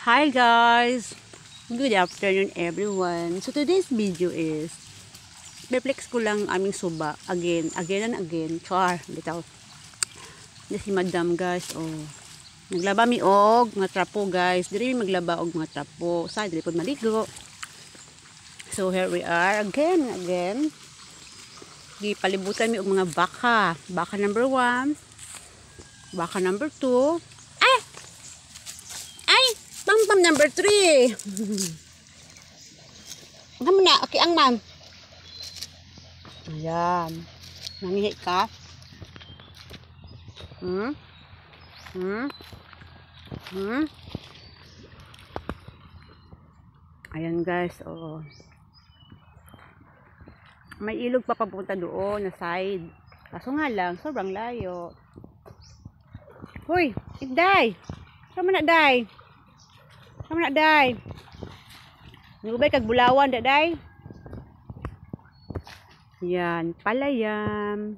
Hi guys! Good afternoon everyone. So today's video is reflex ko lang aming suba again and again. Char, bitaw. Di si madam guys, oh. Naglaba mi og mga trapo guys. Diri mi maglaba og mga trapo. Sa diri pod maligo. So here we are again. Gipalibutan mi og mga baka. Baka number 1. Baka number 2. Pam number 3. Ang na, okay ang ma'am. Ayan. Nangihi ka? Ayan guys, oh. May ilog pa papunta doon na side. Kaso nga lang, sobrang layo. Hoy, igday. Sama na day. Sama na day. Nagubay kag bulawan da day. Yan, palayam.